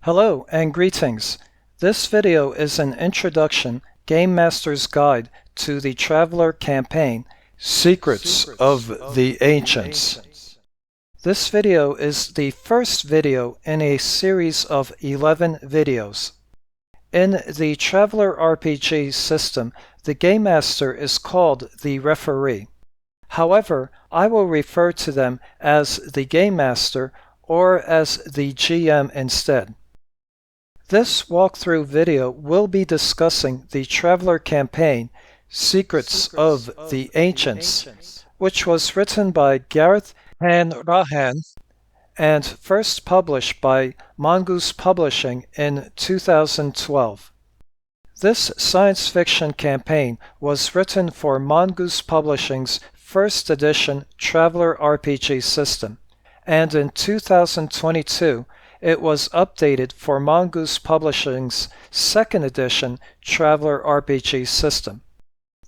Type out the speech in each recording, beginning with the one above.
Hello and greetings. This video is an introduction, Game Master's Guide to the Traveler campaign, Secrets of the Ancients. This video is the first video in a series of 11 videos. In the Traveler RPG system, the Game Master is called the referee. However, I will refer to them as the Game Master or as the GM instead. This walkthrough video will be discussing the Traveler campaign, Secrets of the Ancients, which was written by Gaerth Hanrahan and first published by Mongoose Publishing in 2012. This science fiction campaign was written for Mongoose Publishing's first edition Traveler RPG system, and in 2022 it was updated for Mongoose Publishing's second edition Traveler RPG system.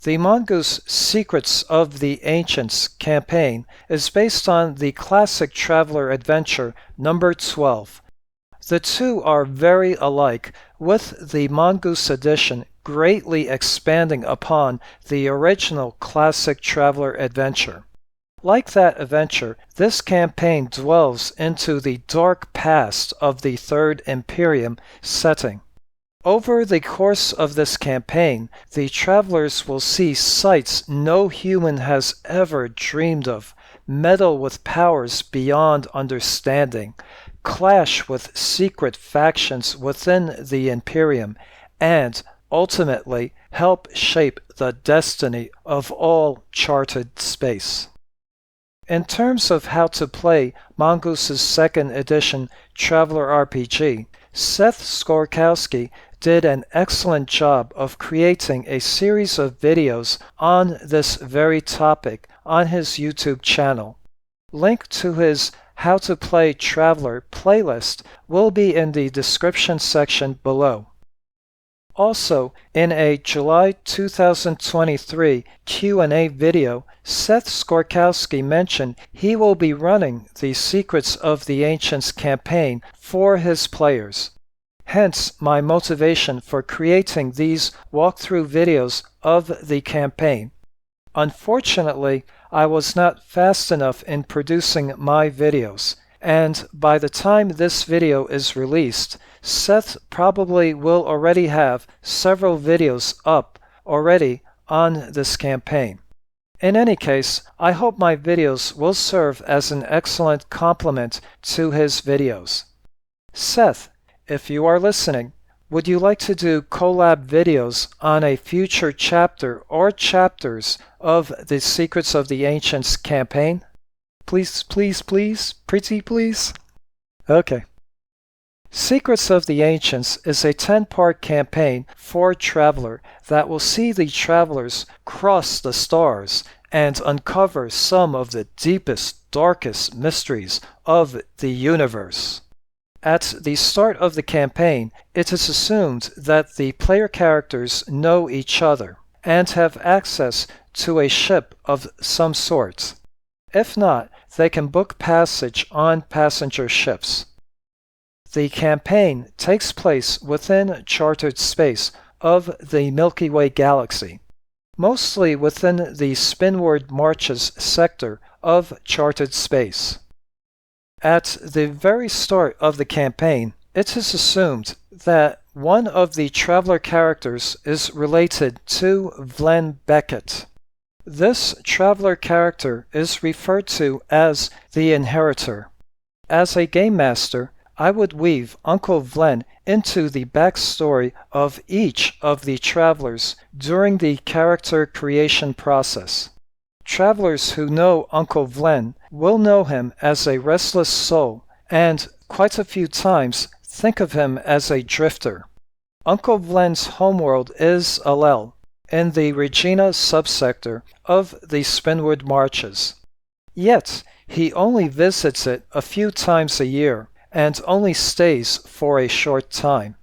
The Mongoose Secrets of the Ancients campaign is based on the classic Traveler adventure number 12. The two are very alike, with the Mongoose edition greatly expanding upon the original classic Traveler adventure. Like that adventure, this campaign dwells into the dark past of the Third Imperium setting. Over the course of this campaign, the travelers will see sights no human has ever dreamed of, meddle with powers beyond understanding, clash with secret factions within the Imperium, and ultimately help shape the destiny of all charted space. In terms of how to play Mongoose's second edition Traveler RPG, Seth Skorkowsky did an excellent job of creating a series of videos on this very topic on his YouTube channel. Link to his How to Play Traveler playlist will be in the description section below. Also, in a July 2023 Q&A video, Seth Skorkowsky mentioned he will be running the Secrets of the Ancients campaign for his players. Hence my motivation for creating these walkthrough videos of the campaign. Unfortunately, I was not fast enough in producing my videos, and by the time this video is released, Seth probably will already have several videos up already on this campaign. In any case, I hope my videos will serve as an excellent complement to his videos. Seth, if you are listening, would you like to do collab videos on a future chapter or chapters of the Secrets of the Ancients campaign? Please, please, please, pretty please? Okay. Secrets of the Ancients is a 10-part campaign for Traveler that will see the travelers cross the stars and uncover some of the deepest, darkest mysteries of the universe. At the start of the campaign, it is assumed that the player characters know each other and have access to a ship of some sort. If not, they can book passage on passenger ships. The campaign takes place within chartered space of the Milky Way galaxy, mostly within the Spinward Marches sector of chartered space. At the very start of the campaign, it is assumed that one of the Traveler characters is related to Vlen Beckett. This Traveler character is referred to as the Inheritor. As a Game Master, I would weave Uncle Vlen into the backstory of each of the Travelers during the character creation process. Travelers who know Uncle Vlen will know him as a restless soul and, quite a few times, think of him as a drifter. Uncle Vlen's homeworld is Alel, in the Regina subsector of the Spinward Marches. Yet, he only visits it a few times a year and only stays for a short time.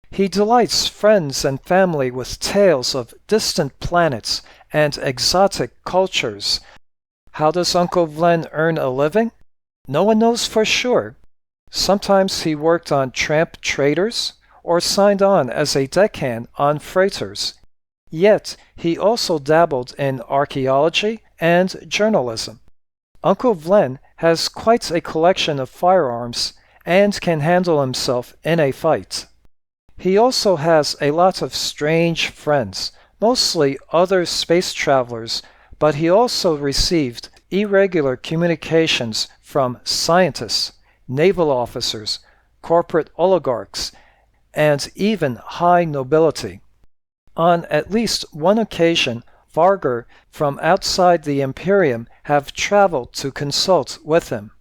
He delights friends and family with tales of distant planets and exotic cultures. How does Uncle Vlen earn a living? No one knows for sure. Sometimes he worked on tramp traders or signed on as a deckhand on freighters. Yet he also dabbled in archaeology and journalism. Uncle Vlen has quite a collection of firearms and can handle himself in a fight. He also has a lot of strange friends, mostly other space travelers, but he also received irregular communications from scientists, naval officers, corporate oligarchs, and even high nobility. On at least one occasion, Vargr from outside the Imperium have traveled to consult with him.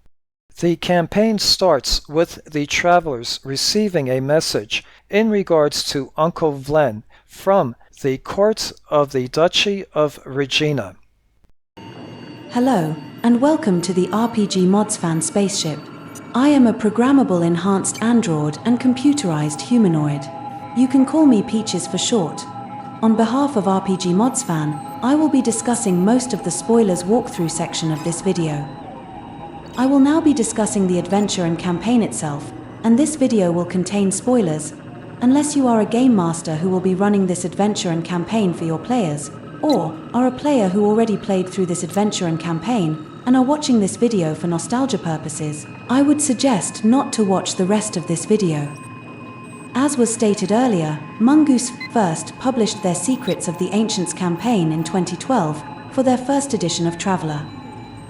The campaign starts with the travelers receiving a message in regards to Uncle Vlen from the court of the Duchy of Regina. Hello, and welcome to the RPGmodsFan spaceship. I am a programmable enhanced android and computerized humanoid. You can call me Peaches for short. On behalf of RPGmodsFan, I will be discussing most of the spoilers walkthrough section of this video. I will now be discussing the adventure and campaign itself, and this video will contain spoilers, unless you are a game master who will be running this adventure and campaign for your players, or are a player who already played through this adventure and campaign and are watching this video for nostalgia purposes. I would suggest not to watch the rest of this video. As was stated earlier, Mongoose first published their Secrets of the Ancients campaign in 2012 for their first edition of Traveller.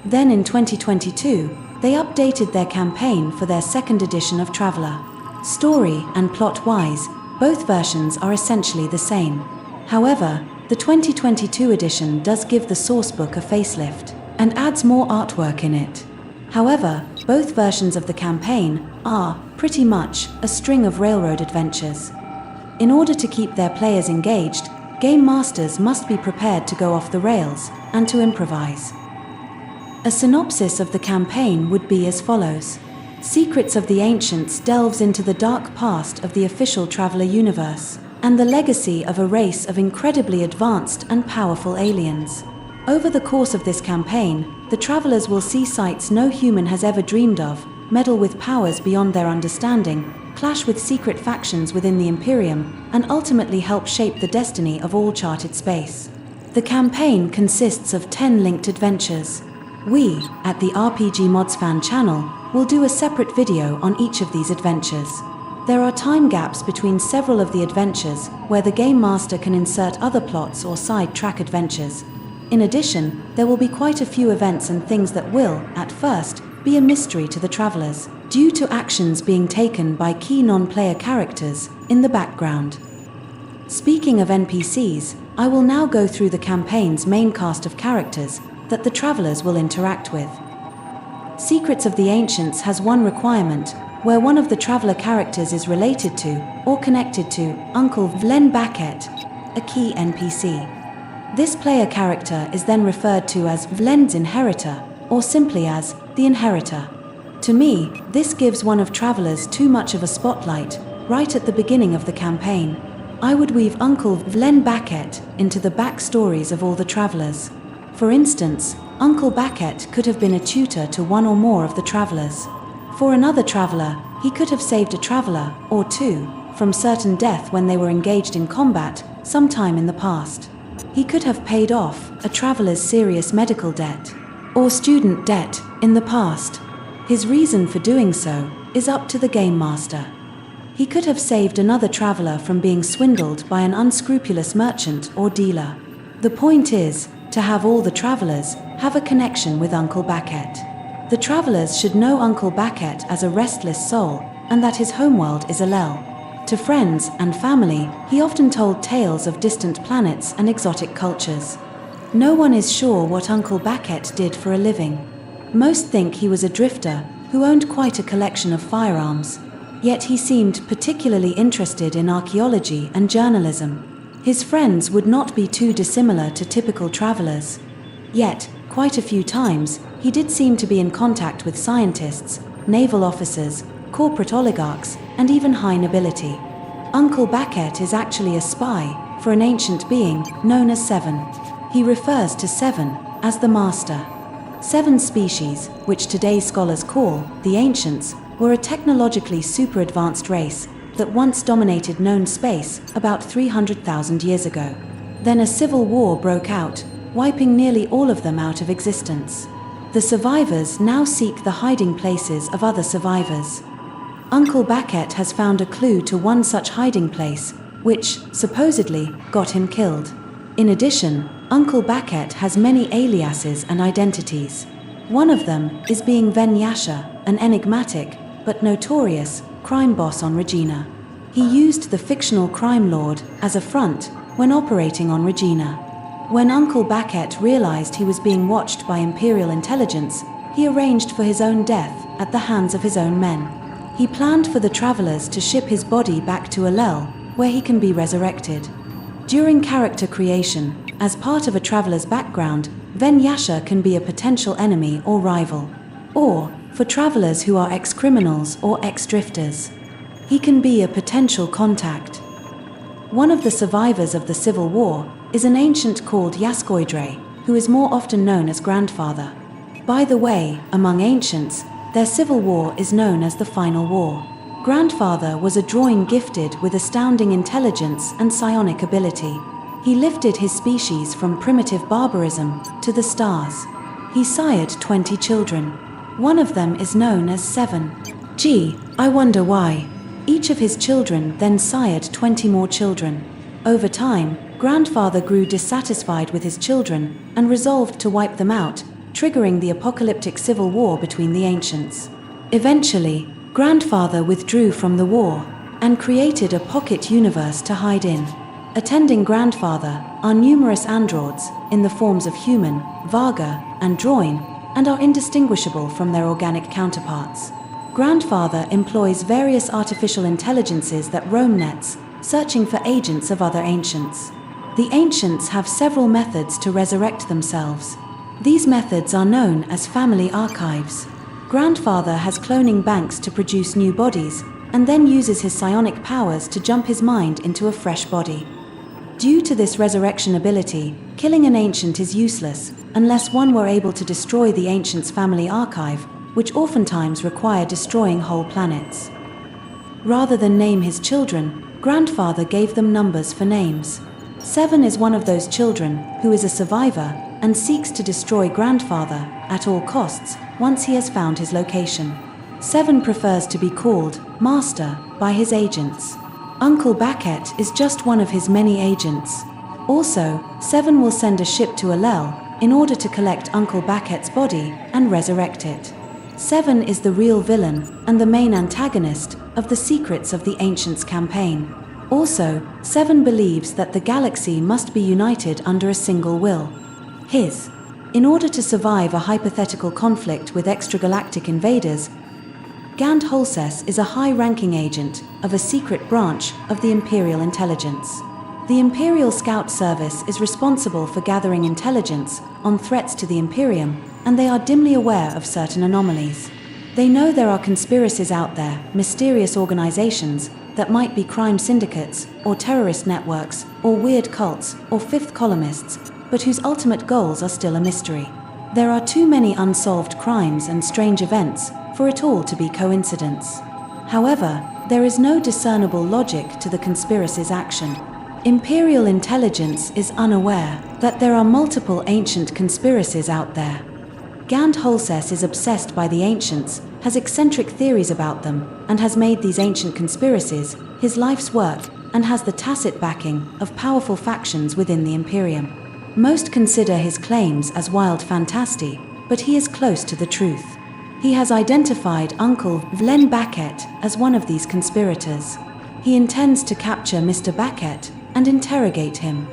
Then in 2022, they updated their campaign for their second edition of Traveller. Story and plot-wise, both versions are essentially the same. However, the 2022 edition does give the sourcebook a facelift and adds more artwork in it. However, both versions of the campaign are, pretty much, a string of railroad adventures. In order to keep their players engaged, game masters must be prepared to go off the rails and to improvise. A synopsis of the campaign would be as follows. Secrets of the Ancients delves into the dark past of the official Traveller universe and the legacy of a race of incredibly advanced and powerful aliens. Over the course of this campaign, the Travellers will see sights no human has ever dreamed of, meddle with powers beyond their understanding, clash with secret factions within the Imperium, and ultimately help shape the destiny of all charted space. The campaign consists of 10 linked adventures. We, at the RPGmodsFan channel, will do a separate video on each of these adventures. There are time gaps between several of the adventures where the Game Master can insert other plots or side-track adventures. In addition, there will be quite a few events and things that will, at first, be a mystery to the Travellers, due to actions being taken by key non-player characters in the background. Speaking of NPCs, I will now go through the campaign's main cast of characters that the Travellers will interact with. Secrets of the Ancients has one requirement, where one of the Traveller characters is related to, or connected to, Uncle Vlen Baquet, a key NPC. This player character is then referred to as Vlen's Inheritor, or simply as the Inheritor. To me, this gives one of Traveller's too much of a spotlight, right at the beginning of the campaign. I would weave Uncle Vlen Baquet into the backstories of all the Travellers. For instance, Uncle Baquet could have been a tutor to one or more of the Travellers. For another Traveller, he could have saved a Traveller, or two, from certain death when they were engaged in combat sometime in the past. He could have paid off a Traveller's serious medical debt, or student debt, in the past. His reason for doing so is up to the Game Master. He could have saved another Traveller from being swindled by an unscrupulous merchant or dealer. The point is, to have all the Travellers have a connection with Uncle Baquet. The Travellers should know Uncle Baquet as a restless soul, and that his homeworld is Alel. To friends and family, he often told tales of distant planets and exotic cultures. No one is sure what Uncle Baquet did for a living. Most think he was a drifter who owned quite a collection of firearms, yet he seemed particularly interested in archaeology and journalism. His friends would not be too dissimilar to typical Travellers. Yet, quite a few times, he did seem to be in contact with scientists, naval officers, corporate oligarchs, and even high nobility. Uncle Baquet is actually a spy for an ancient being known as Seven. He refers to Seven as the Master. 7 species, which today's scholars call the Ancients, were a technologically super advanced race that once dominated known space about 300,000 years ago. Then a civil war broke out, wiping nearly all of them out of existence. The survivors now seek the hiding places of other survivors. Uncle Baquet has found a clue to one such hiding place, which, supposedly, got him killed. In addition, Uncle Baquet has many aliases and identities. One of them is being Ven Yasha, an enigmatic, but notorious, crime boss on Regina. He used the fictional crime lord as a front when operating on Regina. When Uncle Baquet realized he was being watched by Imperial intelligence, he arranged for his own death at the hands of his own men. He planned for the travelers to ship his body back to Alel, where he can be resurrected. During character creation, as part of a traveler's background, Ven Yasha can be a potential enemy or rival. Or, for travelers who are ex-criminals or ex-drifters, he can be a potential contact. One of the survivors of the Civil War is an ancient called Yaskoidre, who is more often known as Grandfather. By the way, among ancients, their civil war is known as the Final War. Grandfather was a drawing gifted with astounding intelligence and psionic ability. He lifted his species from primitive barbarism to the stars. He sired 20 children. One of them is known as Seven. Gee, I wonder why. Each of his children then sired 20 more children. Over time, Grandfather grew dissatisfied with his children and resolved to wipe them out, triggering the apocalyptic civil war between the ancients. Eventually, Grandfather withdrew from the war and created a pocket universe to hide in. Attending Grandfather are numerous androids in the forms of human, Varga, and Droin, and are indistinguishable from their organic counterparts. Grandfather employs various artificial intelligences that roam nets, searching for agents of other ancients. The ancients have several methods to resurrect themselves. These methods are known as family archives. Grandfather has cloning banks to produce new bodies, and then uses his psionic powers to jump his mind into a fresh body. Due to this resurrection ability, killing an ancient is useless, unless one were able to destroy the ancient's family archive, which oftentimes require destroying whole planets. Rather than name his children, Grandfather gave them numbers for names. Seven is one of those children who is a survivor and seeks to destroy Grandfather at all costs once he has found his location. Seven prefers to be called Master by his agents. Uncle Baquet is just one of his many agents. Also, Seven will send a ship to Alel in order to collect Uncle Baquet's body and resurrect it. Seven is the real villain and the main antagonist of the Secrets of the Ancients campaign. Also, Seven believes that the galaxy must be united under a single will. His. In order to survive a hypothetical conflict with extragalactic invaders, Gand Holses is a high-ranking agent of a secret branch of the Imperial Intelligence. The Imperial Scout Service is responsible for gathering intelligence on threats to the Imperium, and they are dimly aware of certain anomalies. They know there are conspiracies out there, mysterious organizations that might be crime syndicates, or terrorist networks, or weird cults, or fifth columnists, but whose ultimate goals are still a mystery. There are too many unsolved crimes and strange events for it all to be coincidence. However, there is no discernible logic to the conspiracy's action. Imperial intelligence is unaware that there are multiple ancient conspiracies out there. Gand Holses is obsessed by the ancients, has eccentric theories about them, and has made these ancient conspiracies his life's work, and has the tacit backing of powerful factions within the Imperium. Most consider his claims as wild fantasy, but he is close to the truth. He has identified Uncle Vlen Baquet as one of these conspirators. He intends to capture Mr. Baquet and interrogate him.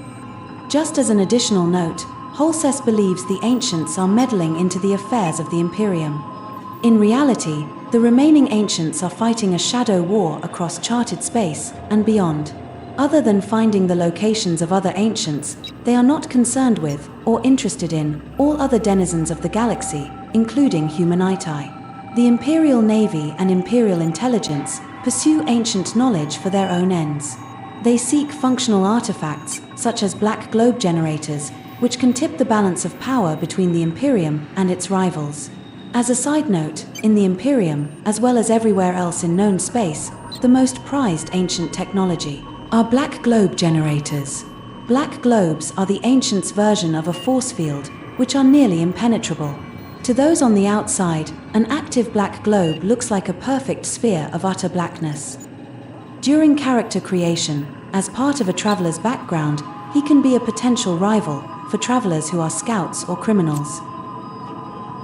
Just as an additional note, Holses believes the ancients are meddling into the affairs of the Imperium. In reality, the remaining ancients are fighting a shadow war across charted space and beyond. Other than finding the locations of other ancients, they are not concerned with or interested in all other denizens of the galaxy, including humanity. The Imperial Navy and Imperial Intelligence pursue ancient knowledge for their own ends. They seek functional artifacts, such as black globe generators, which can tip the balance of power between the Imperium and its rivals. As a side note, in the Imperium, as well as everywhere else in known space, the most prized ancient technology are black globe generators. Black globes are the ancients' version of a force field, which are nearly impenetrable. To those on the outside, an active black globe looks like a perfect sphere of utter blackness. During character creation, as part of a traveler's background, he can be a potential rival for travelers who are scouts or criminals.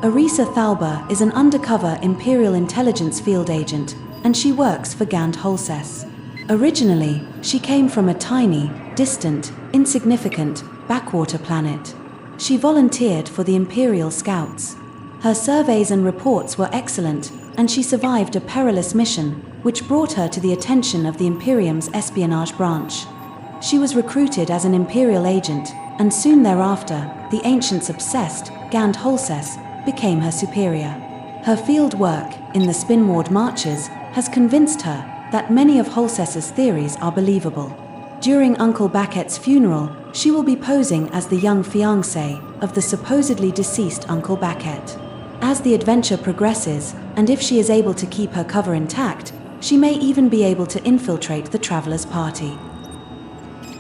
Arisa Thalba is an undercover Imperial intelligence field agent, and she works for Gand Holses. Originally, she came from a tiny, distant, insignificant, backwater planet. She volunteered for the Imperial Scouts. Her surveys and reports were excellent, and she survived a perilous mission, which brought her to the attention of the Imperium's espionage branch. She was recruited as an Imperial agent, and soon thereafter, the ancients-obsessed Gand Holses became her superior. Her field work in the Spinward Marches has convinced her that many of Holses's theories are believable. During Uncle Baket's funeral, she will be posing as the young fiancé of the supposedly deceased Uncle Baket. As the adventure progresses, and if she is able to keep her cover intact, she may even be able to infiltrate the traveler's party.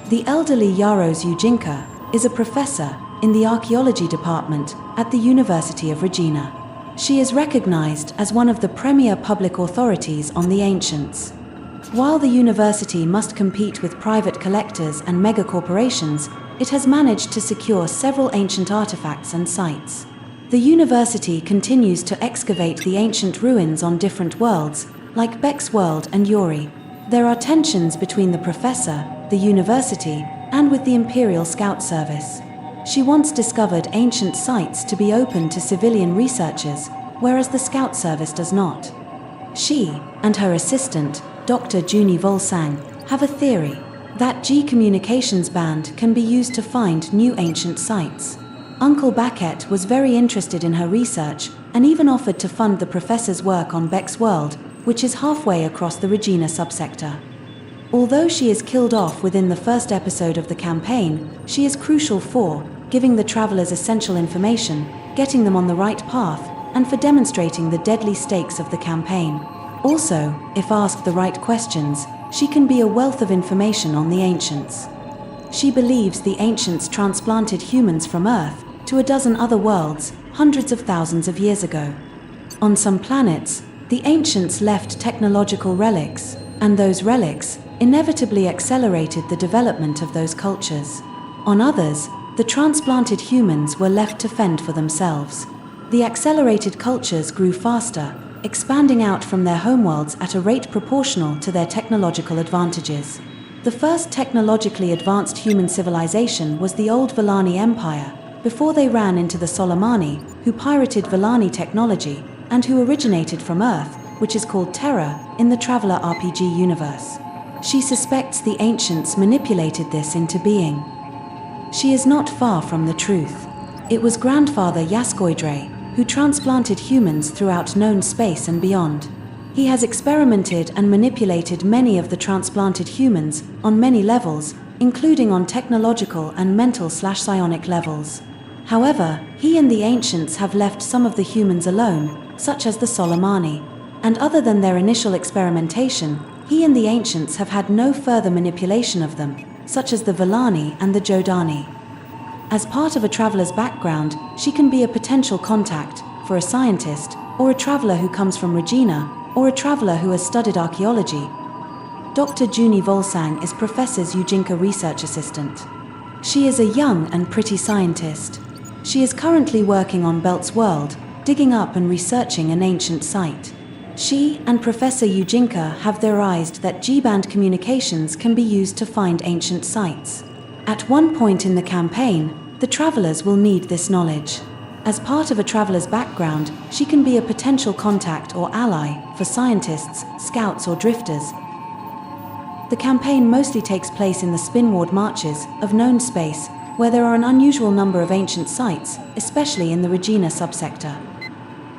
The elderly Yaros Ujinka is a professor in the archaeology department at the University of Regina. She is recognized as one of the premier public authorities on the ancients. While the university must compete with private collectors and megacorporations, it has managed to secure several ancient artifacts and sites. The university continues to excavate the ancient ruins on different worlds, like Beck's world and Yori. There are tensions between the professor, the university, and with the Imperial Scout Service. She once discovered ancient sites to be open to civilian researchers, whereas the Scout Service does not. She and her assistant, Dr. Juni Volsang, have a theory that G Communications Band can be used to find new ancient sites. Uncle Baket was very interested in her research and even offered to fund the professor's work on Beck's world, which is halfway across the Regina subsector. Although she is killed off within the first episode of the campaign, she is crucial for giving the travelers essential information, getting them on the right path, and for demonstrating the deadly stakes of the campaign. Also, if asked the right questions, she can be a wealth of information on the ancients. She believes the ancients transplanted humans from Earth to a dozen other worlds hundreds of thousands of years ago. On some planets, the ancients left technological relics, and those relics inevitably accelerated the development of those cultures. On others, the transplanted humans were left to fend for themselves. The accelerated cultures grew faster, expanding out from their homeworlds at a rate proportional to their technological advantages. The first technologically advanced human civilization was the old Villani Empire, before they ran into the Solomani, who pirated Villani technology, and who originated from Earth, which is called Terra, in the Traveler RPG universe. She suspects the ancients manipulated this into being. She is not far from the truth. It was grandfather Yaskoidre who transplanted humans throughout known space and beyond. He has experimented and manipulated many of the transplanted humans on many levels, including on technological and mental/psionic levels. However, he and the ancients have left some of the humans alone, such as the Solomani, and other than their initial experimentation, he and the ancients have had no further manipulation of them, such as the Villani and the Jodani. As part of a traveler's background, she can be a potential contact for a scientist, or a traveler who comes from Regina, or a traveler who has studied archaeology. Dr. Juni Volsang is Professor's Ujinka research assistant. She is a young and pretty scientist. She is currently working on Belt's world, digging up and researching an ancient site. She and Professor Ujinka have theorized that G-band communications can be used to find ancient sites. At one point in the campaign, the travelers will need this knowledge. As part of a traveler's background, she can be a potential contact or ally for scientists, scouts, or drifters. The campaign mostly takes place in the Spinward Marches of known space, where there are an unusual number of ancient sites, especially in the Regina subsector.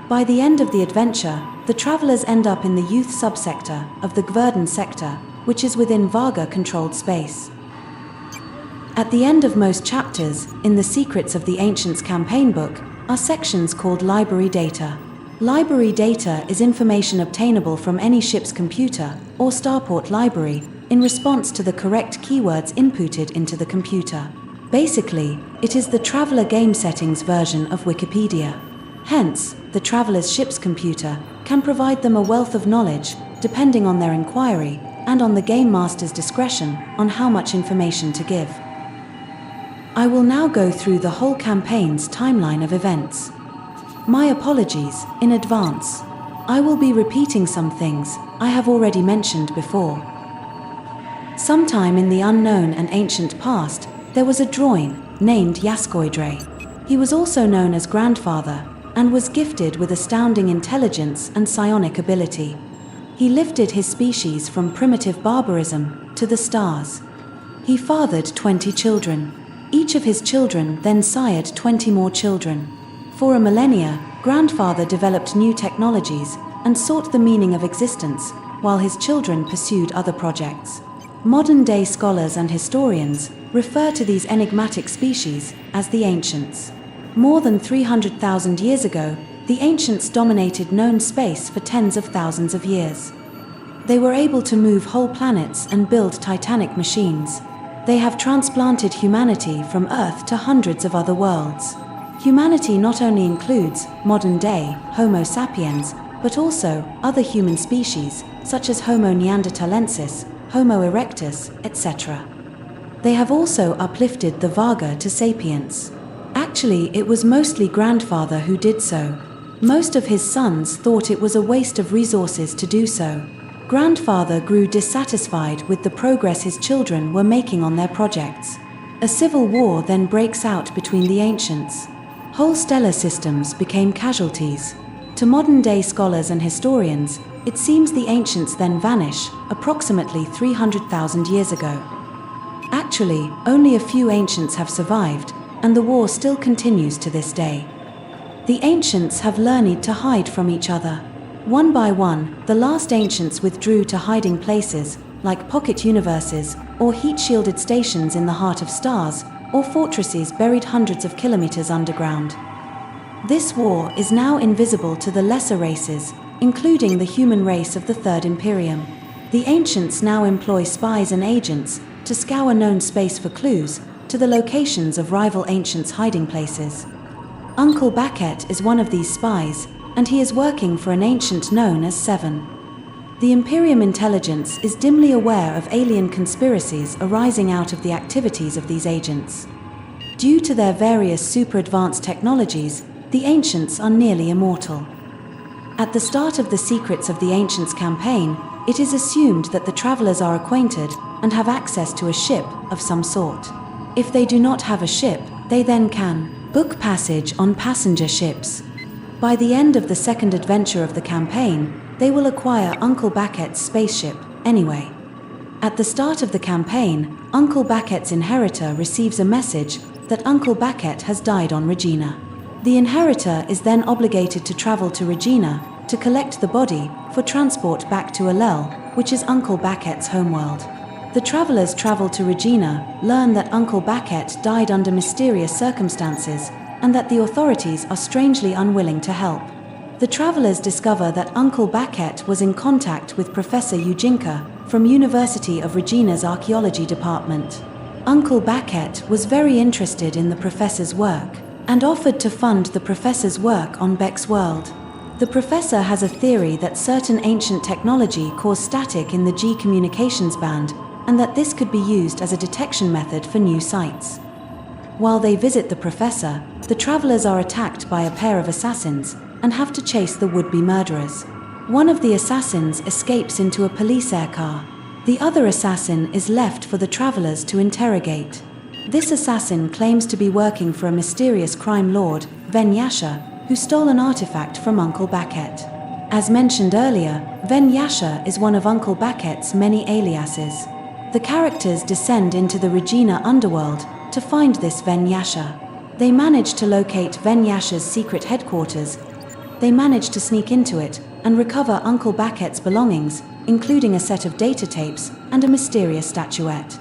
By the end of the adventure, the travelers end up in the youth subsector of the Gverden sector, which is within Varga-controlled space. At the end of most chapters, in the Secrets of the Ancients campaign book, are sections called library data. Library data is information obtainable from any ship's computer or starport library in response to the correct keywords inputted into the computer. Basically, it is the traveler game settings version of Wikipedia. Hence, the traveler's ship's computer can provide them a wealth of knowledge depending on their inquiry and on the game master's discretion on how much information to give. I will now go through the whole campaign's timeline of events. My apologies in advance. I will be repeating some things I have already mentioned before. Sometime in the unknown and ancient past, there was a droid named Yaskoidre. He was also known as Grandfather and was gifted with astounding intelligence and psionic ability. He lifted his species from primitive barbarism to the stars. He fathered 20 children. Each of his children then sired 20 more children. For a millennia, Grandfather developed new technologies and sought the meaning of existence, while his children pursued other projects. Modern-day scholars and historians refer to these enigmatic species as the Ancients. More than 300,000 years ago, the Ancients dominated known space for tens of thousands of years. They were able to move whole planets and build titanic machines. They have transplanted humanity from Earth to hundreds of other worlds. Humanity not only includes modern-day Homo sapiens, but also other human species such as Homo neanderthalensis, Homo erectus, etc. They have also uplifted the Vaga to sapience. Actually, it was mostly Grandfather who did so. Most of his sons thought it was a waste of resources to do so. Grandfather grew dissatisfied with the progress his children were making on their projects. A civil war then breaks out between the Ancients. Whole stellar systems became casualties. To modern-day scholars and historians, it seems the Ancients then vanish, approximately 300,000 years ago. Actually, only a few Ancients have survived, and the war still continues to this day. The Ancients have learned to hide from each other. One by one, the last Ancients withdrew to hiding places, like pocket universes, or heat-shielded stations in the heart of stars, or fortresses buried hundreds of kilometers underground. This war is now invisible to the lesser races, including the human race of the Third Imperium. The Ancients now employ spies and agents to scour known space for clues to the locations of rival Ancients' hiding places. Uncle Baquet is one of these spies, and he is working for an Ancient known as Seven. The Imperium intelligence is dimly aware of alien conspiracies arising out of the activities of these agents. Due to their various super-advanced technologies, the Ancients are nearly immortal. At the start of the Secrets of the Ancients campaign, it is assumed that the travelers are acquainted and have access to a ship of some sort. If they do not have a ship, they then can book passage on passenger ships. By the end of the second adventure of the campaign, they will acquire Uncle Baquet's spaceship, anyway. At the start of the campaign, Uncle Baquet's inheritor receives a message that Uncle Baquet has died on Regina. The inheritor is then obligated to travel to Regina to collect the body for transport back to Alel, which is Uncle Baquet's homeworld. The travelers travel to Regina, learn that Uncle Baquet died under mysterious circumstances, and that the authorities are strangely unwilling to help. The travelers discover that Uncle Baquet was in contact with Professor Eugenia from University of Regina's archaeology department. Uncle Baquet was very interested in the professor's work and offered to fund the professor's work on Beck's world. The professor has a theory that certain ancient technology caused static in the G communications band, and that this could be used as a detection method for new sites. While they visit the professor, the travelers are attacked by a pair of assassins and have to chase the would-be murderers. One of the assassins escapes into a police air car. The other assassin is left for the travelers to interrogate. This assassin claims to be working for a mysterious crime lord, Ven Yasha, who stole an artifact from Uncle Baquet. As mentioned earlier, Ven Yasha is one of Uncle Baquet's many aliases. The characters descend into the Regina underworld to find this Ven Yasha. They manage to locate Ven Yasha's secret headquarters. They manage to sneak into it and recover Uncle Baquet's belongings, including a set of data tapes and a mysterious statuette.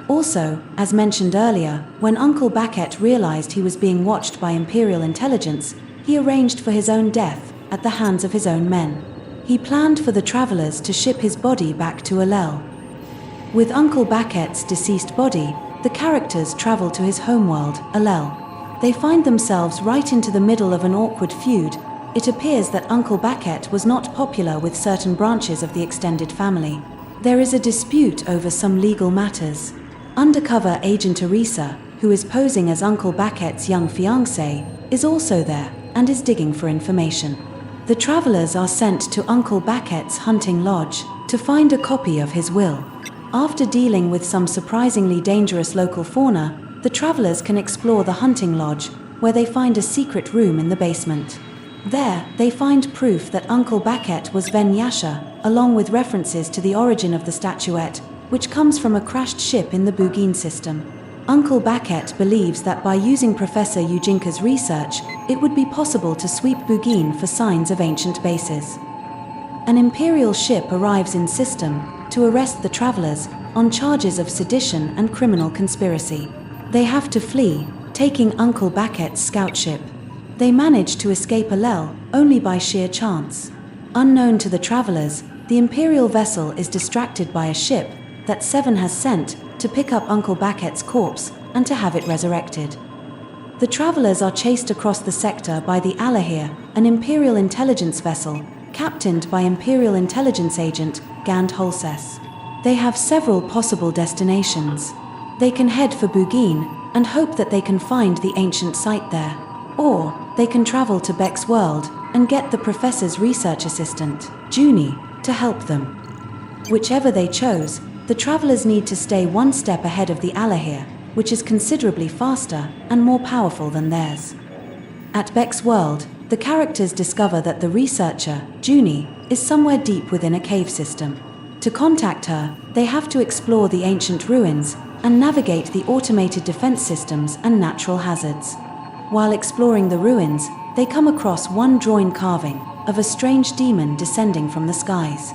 Also, as mentioned earlier, when Uncle Baquet realized he was being watched by Imperial intelligence, he arranged for his own death at the hands of his own men. He planned for the travelers to ship his body back to Alel. With Uncle Baket's deceased body, the characters travel to his homeworld, Alel. They find themselves right into the middle of an awkward feud. It appears that Uncle Baket was not popular with certain branches of the extended family. There is a dispute over some legal matters. Undercover agent Arisa, who is posing as Uncle Baket's young fiancée, is also there and is digging for information. The travelers are sent to Uncle Baket's hunting lodge to find a copy of his will. After dealing with some surprisingly dangerous local fauna, the travelers can explore the hunting lodge, where they find a secret room in the basement. There, they find proof that Uncle Baket was Ven Yasha, along with references to the origin of the statuette, which comes from a crashed ship in the Bugin system. Uncle Baket believes that by using Professor Ujinka's research, it would be possible to sweep Bugin for signs of ancient bases. An Imperial ship arrives in system to arrest the travelers on charges of sedition and criminal conspiracy. They have to flee, taking Uncle Baket's scout ship. They manage to escape Alel only by sheer chance. Unknown to the travelers, the Imperial vessel is distracted by a ship that Seven has sent to pick up Uncle Baket's corpse and to have it resurrected. The travelers are chased across the sector by the Alahir, an Imperial intelligence vessel, captained by Imperial intelligence agent Gand Holses. They have several possible destinations. They can head for Bugin and hope that they can find the ancient site there. Or they can travel to Beck's world and get the professor's research assistant, Junie, to help them. Whichever they chose, the travelers need to stay one step ahead of the Alahir, which is considerably faster and more powerful than theirs. At Beck's world, the characters discover that the researcher, Junie, is somewhere deep within a cave system. To contact her, they have to explore the ancient ruins and navigate the automated defense systems and natural hazards. While exploring the ruins, they come across one drawing carving of a strange demon descending from the skies.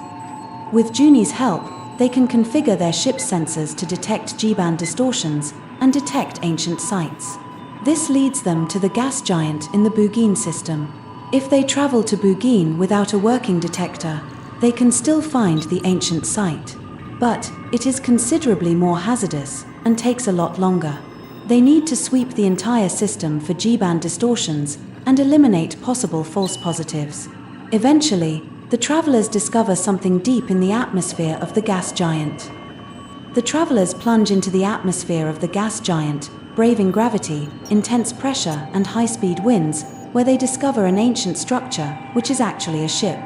With Junie's help, they can configure their ship's sensors to detect G-band distortions and detect ancient sites. This leads them to the gas giant in the Bugin system. If they travel to Bugin without a working detector, they can still find the ancient site. But it is considerably more hazardous and takes a lot longer. They need to sweep the entire system for G-band distortions and eliminate possible false positives. Eventually, the travelers discover something deep in the atmosphere of the gas giant. The travelers plunge into the atmosphere of the gas giant, braving gravity, intense pressure, and high-speed winds, where they discover an ancient structure, which is actually a ship.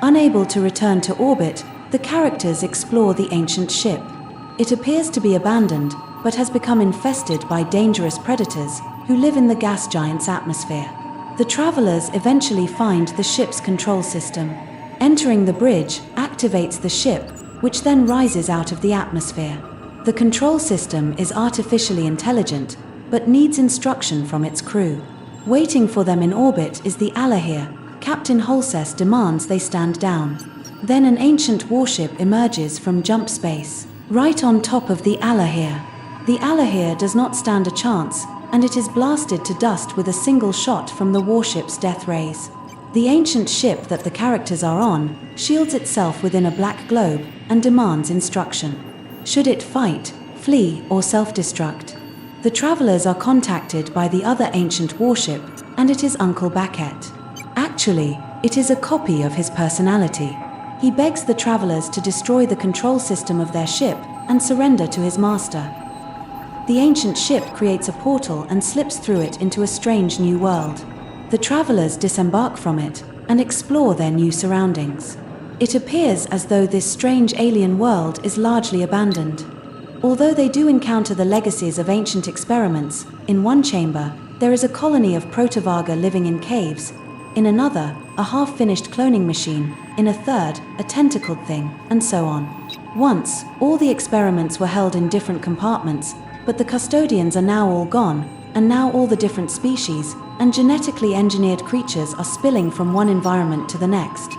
Unable to return to orbit, the characters explore the ancient ship. It appears to be abandoned, but has become infested by dangerous predators who live in the gas giant's atmosphere. The travelers eventually find the ship's control system. Entering the bridge activates the ship, which then rises out of the atmosphere. The control system is artificially intelligent, but needs instruction from its crew. Waiting for them in orbit is the Alahir. Captain Holses demands they stand down. Then an ancient warship emerges from jump space, right on top of the Alahir. The Alahir does not stand a chance, and it is blasted to dust with a single shot from the warship's death rays. The ancient ship that the characters are on shields itself within a black globe and demands instruction. Should it fight, flee, or self-destruct? The travelers are contacted by the other ancient warship, and it is Uncle Baket. Actually, it is a copy of his personality. He begs the travelers to destroy the control system of their ship and surrender to his master. The ancient ship creates a portal and slips through it into a strange new world. The travelers disembark from it and explore their new surroundings. It appears as though this strange alien world is largely abandoned. Although they do encounter the legacies of ancient experiments, in one chamber, there is a colony of protovaga living in caves, in another, a half-finished cloning machine, in a third, a tentacled thing, and so on. Once, all the experiments were held in different compartments, but the custodians are now all gone, and now all the different species and genetically engineered creatures are spilling from one environment to the next.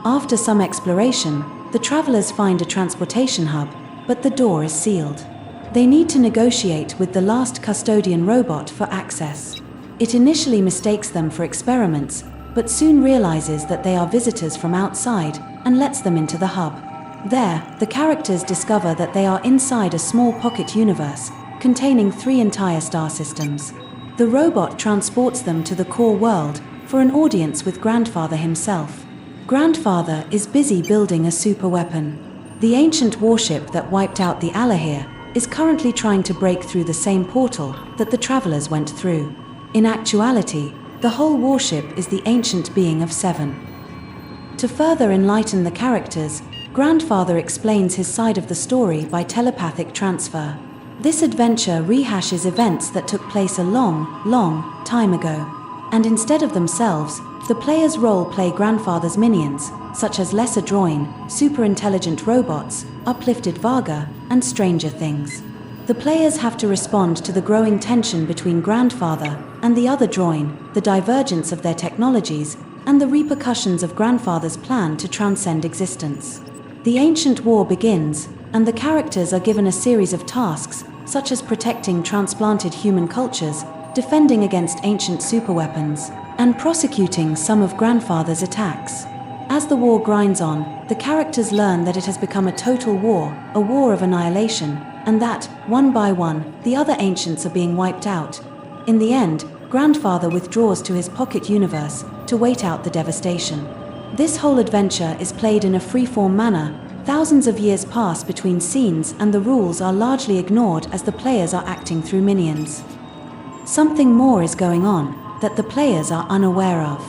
After some exploration, the travelers find a transportation hub, but the door is sealed. They need to negotiate with the last custodian robot for access. It initially mistakes them for experiments, but soon realizes that they are visitors from outside and lets them into the hub. There, the characters discover that they are inside a small pocket universe containing 3 entire star systems. The robot transports them to the core world for an audience with Grandfather himself. Grandfather is busy building a super weapon. The ancient warship that wiped out the Alahir is currently trying to break through the same portal that the travelers went through. In actuality, the whole warship is the ancient being of 7. To further enlighten the characters, Grandfather explains his side of the story by telepathic transfer. This adventure rehashes events that took place a long time ago. And instead of themselves, the players role-play Grandfather's minions, such as Lesser Droin, super-intelligent robots, uplifted Vaga, and Stranger Things. The players have to respond to the growing tension between Grandfather and the other Droin, the divergence of their technologies, and the repercussions of Grandfather's plan to transcend existence. The ancient war begins, and the characters are given a series of tasks, such as protecting transplanted human cultures, defending against ancient superweapons, and prosecuting some of Grandfather's attacks. As the war grinds on, the characters learn that it has become a total war, a war of annihilation, and that, one by one, the other ancients are being wiped out. In the end, Grandfather withdraws to his pocket universe to wait out the devastation. This whole adventure is played in a free-form manner. Thousands of years pass between scenes and the rules are largely ignored as the players are acting through minions. Something more is going on that the players are unaware of.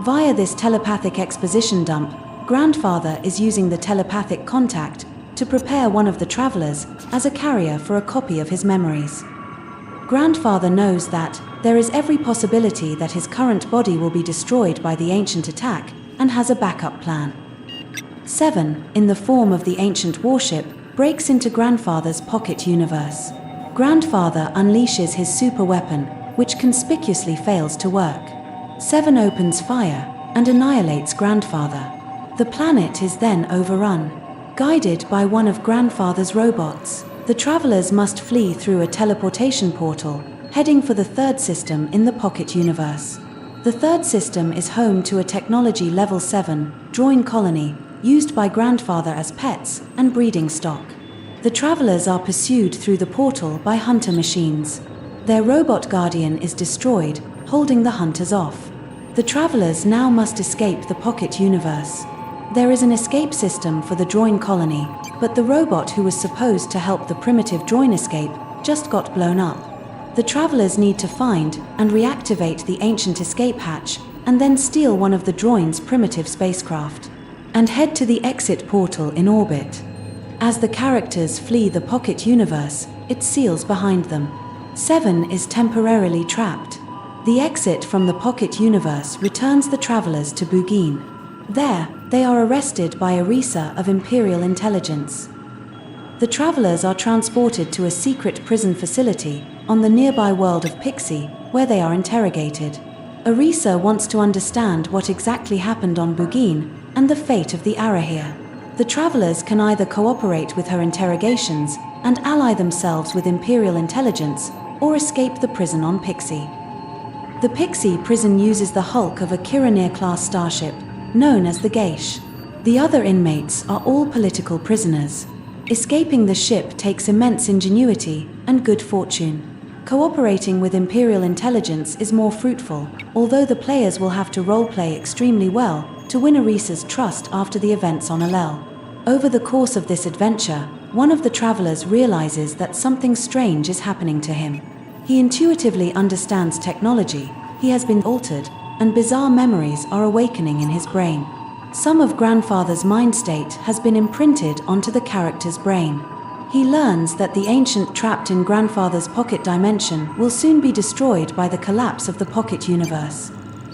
Via this telepathic exposition dump, Grandfather is using the telepathic contact to prepare one of the travelers as a carrier for a copy of his memories. Grandfather knows that there is every possibility that his current body will be destroyed by the ancient attack and has a backup plan. 7, in the form of the ancient warship, breaks into Grandfather's pocket universe. Grandfather unleashes his super weapon, which conspicuously fails to work. 7 opens fire and annihilates Grandfather. The planet is then overrun. Guided by one of Grandfather's robots, the travelers must flee through a teleportation portal, heading for the 3rd system in the pocket universe. The 3rd system is home to a technology level 7 droid colony, used by Grandfather as pets and breeding stock. The travelers are pursued through the portal by hunter machines. Their robot guardian is destroyed, holding the hunters off. The travelers now must escape the pocket universe. There is an escape system for the droid colony, but the robot who was supposed to help the primitive droid escape just got blown up. The travelers need to find and reactivate the ancient escape hatch and then steal one of the droid's primitive spacecraft and head to the exit portal in orbit. As the characters flee the pocket universe, it seals behind them. 7 is temporarily trapped. The exit from the pocket universe returns the travelers to Bugin. There, they are arrested by a Risa of Imperial intelligence. The travelers are transported to a secret prison facility on the nearby world of Pixie, where they are interrogated. Arisa wants to understand what exactly happened on Bugin and the fate of the Arahir. The travelers can either cooperate with her interrogations and ally themselves with Imperial intelligence, or escape the prison on Pixie. The Pixie prison uses the hulk of a Kiranir-class starship, known as the Gaerth. The other inmates are all political prisoners. Escaping the ship takes immense ingenuity and good fortune. Cooperating with Imperial intelligence is more fruitful, although the players will have to roleplay extremely well to win Arisa's trust after the events on Alel. Over the course of this adventure, one of the travelers realizes that something strange is happening to him. He intuitively understands technology, he has been altered, and bizarre memories are awakening in his brain. Some of Grandfather's mind state has been imprinted onto the character's brain. He learns that the ancient trapped in Grandfather's pocket dimension will soon be destroyed by the collapse of the pocket universe.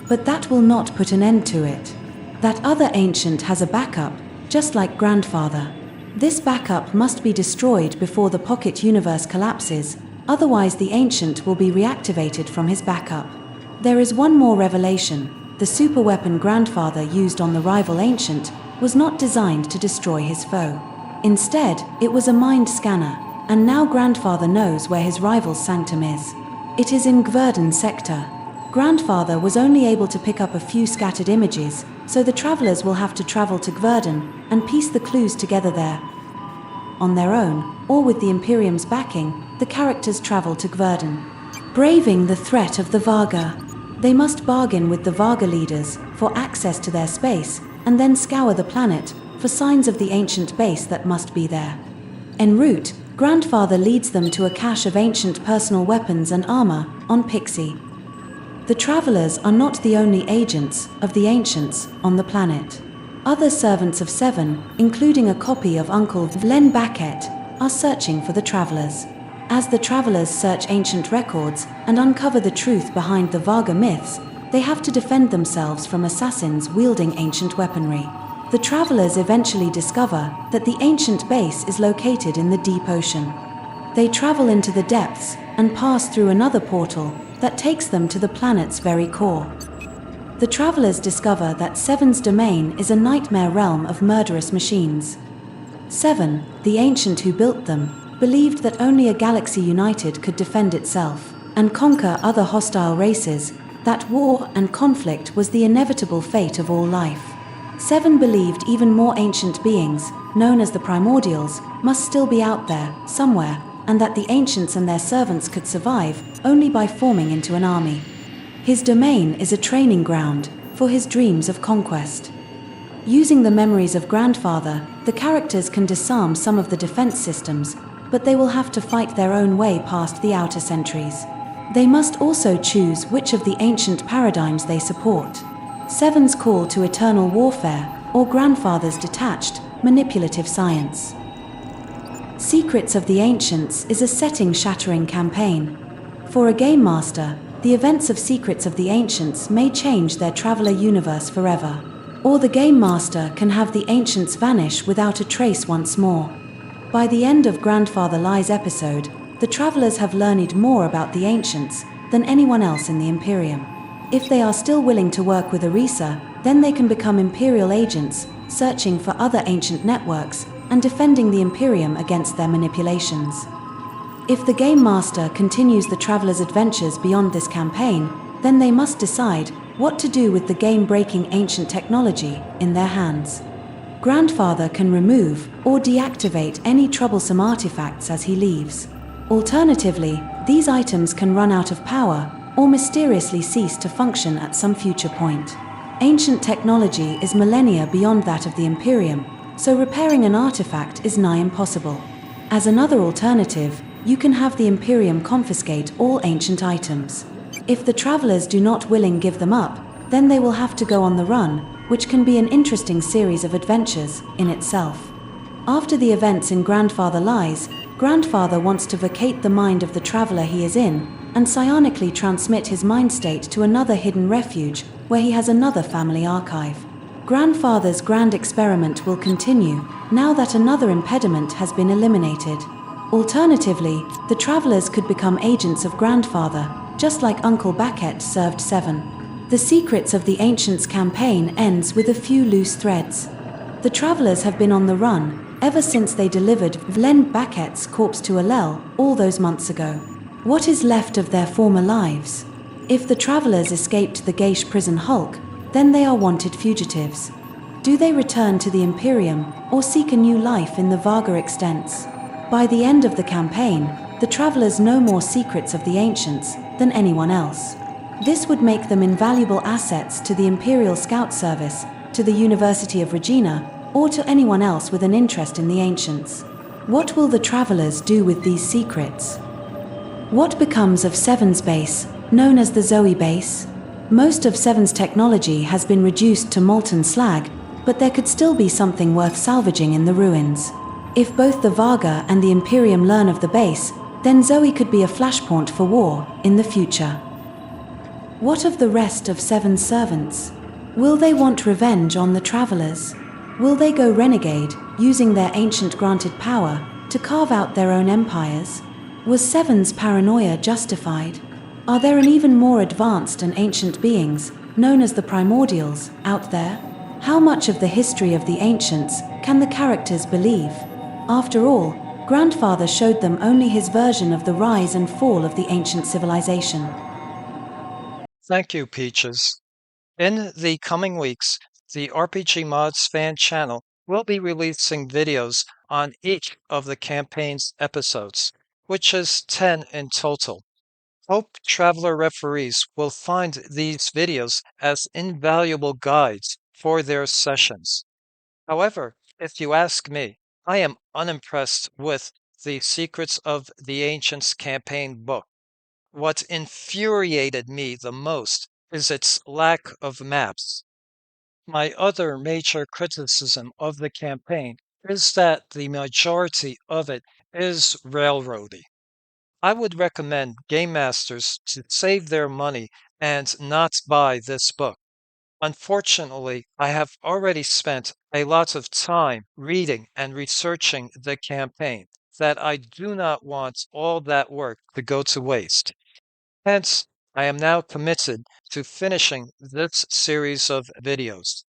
But that will not put an end to it. That other ancient has a backup, just like Grandfather. This backup must be destroyed before the pocket universe collapses, otherwise the ancient will be reactivated from his backup. There is one more revelation. The superweapon Grandfather used on the rival ancient was not designed to destroy his foe. Instead, it was a mind scanner, and now Grandfather knows where his rival's sanctum is. It is in Gverden sector. Grandfather was only able to pick up a few scattered images, so the travelers will have to travel to Gverden and piece the clues together there. On their own, or with the Imperium's backing, the characters travel to Gverden. Braving the threat of the Varga. They must bargain with the Varga leaders for access to their space, and then scour the planet for signs of the ancient base that must be there. En route, Grandfather leads them to a cache of ancient personal weapons and armor on Pixie. The travelers are not the only agents of the ancients on the planet. Other servants of Seven, including a copy of Uncle Vlen Baquet, are searching for the travelers. As the travelers search ancient records and uncover the truth behind the Varga myths, they have to defend themselves from assassins wielding ancient weaponry. The travelers eventually discover that the ancient base is located in the deep ocean. They travel into the depths and pass through another portal that takes them to the planet's very core. The travelers discover that Seven's domain is a nightmare realm of murderous machines. Seven, the ancient who built them, believed that only a galaxy united could defend itself and conquer other hostile races, that war and conflict was the inevitable fate of all life. Seven believed even more ancient beings, known as the Primordials, must still be out there, somewhere, and that the ancients and their servants could survive only by forming into an army. His domain is a training ground for his dreams of conquest. Using the memories of Grandfather, the characters can disarm some of the defense systems, but they will have to fight their own way past the outer sentries. They must also choose which of the ancient paradigms they support. Seven's call to eternal warfare, or Grandfather's detached, manipulative science. Secrets of the Ancients is a setting-shattering campaign. For a game master, the events of Secrets of the Ancients may change their Traveler universe forever. Or the game master can have the Ancients vanish without a trace once more. By the end of Grandfather Lie's episode, the Travelers have learned more about the Ancients than anyone else in the Imperium. If they are still willing to work with Orisa, then they can become Imperial agents, searching for other ancient networks and defending the Imperium against their manipulations. If the Game Master continues the Travelers' adventures beyond this campaign, then they must decide what to do with the game-breaking ancient technology in their hands. Grandfather can remove or deactivate any troublesome artifacts as he leaves. Alternatively, these items can run out of power or mysteriously cease to function at some future point. Ancient technology is millennia beyond that of the Imperium, so repairing an artifact is nigh impossible. As another alternative, you can have the Imperium confiscate all ancient items. If the Travelers do not willing give them up, then they will have to go on the run, which can be an interesting series of adventures in itself. After the events in Grandfather Lies, Grandfather wants to vacate the mind of the Traveler he is in, and psionically transmit his mind state to another hidden refuge, where he has another family archive. Grandfather's grand experiment will continue, now that another impediment has been eliminated. Alternatively, the Travelers could become agents of Grandfather, just like Uncle Baquet served Seven. The Secrets of the Ancients campaign ends with a few loose threads. The Travelers have been on the run ever since they delivered Vlen Baquet's corpse to Alel all those months ago. What is left of their former lives? If the Travelers escaped the Geish prison hulk, then they are wanted fugitives. Do they return to the Imperium or seek a new life in the Varga extents? By the end of the campaign, the Travelers know more secrets of the Ancients than anyone else. This would make them invaluable assets to the Imperial Scout Service, to the University of Regina, or to anyone else with an interest in the Ancients. What will the Travelers do with these secrets? What becomes of Seven's base, known as the Zoe base? Most of Seven's technology has been reduced to molten slag, but there could still be something worth salvaging in the ruins. If both the Varga and the Imperium learn of the base, then Zoe could be a flashpoint for war in the future. What of the rest of Seven's servants? Will they want revenge on the Travelers? Will they go renegade, using their ancient granted power to carve out their own empires? Was Seven's paranoia justified? Are there an even more advanced and ancient beings, known as the Primordials, out there? How much of the history of the Ancients can the characters believe? After all, Grandfather showed them only his version of the rise and fall of the ancient civilization. Thank you, Peaches. In the coming weeks, the RPG Mods fan channel will be releasing videos on each of the campaign's episodes, which is 10 in total. Hope Traveler referees will find these videos as invaluable guides for their sessions. However, if you ask me, I am unimpressed with the Secrets of the Ancients campaign book. What infuriated me the most is its lack of maps. My other major criticism of the campaign is that the majority of it is railroady. I would recommend game masters to save their money and not buy this book. Unfortunately, I have already spent a lot of time reading and researching the campaign that I do not want all that work to go to waste. Hence, I am now committed to finishing this series of videos.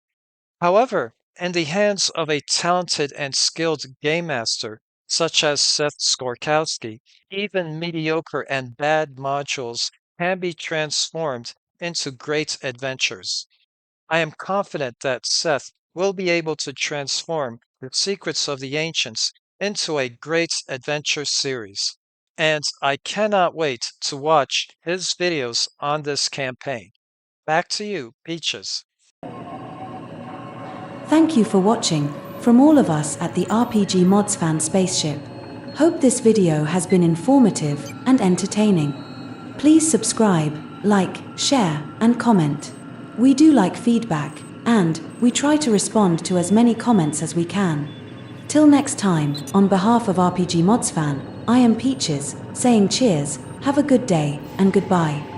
However, in the hands of a talented and skilled game master, such as Seth Skorkowsky, even mediocre and bad modules can be transformed into great adventures. I am confident that Seth will be able to transform the Secrets of the Ancients into a great adventure series, and I cannot wait to watch his videos on this campaign. Back to you, Peaches. Thank you for watching, from all of us at the RPG Mods Fan Spaceship. Hope this video has been informative and entertaining. Please subscribe, like, share, and comment. We do like feedback, and we try to respond to as many comments as we can. Till next time, on behalf of RPG Mods Fan, I am Peaches, saying cheers, have a good day, and goodbye.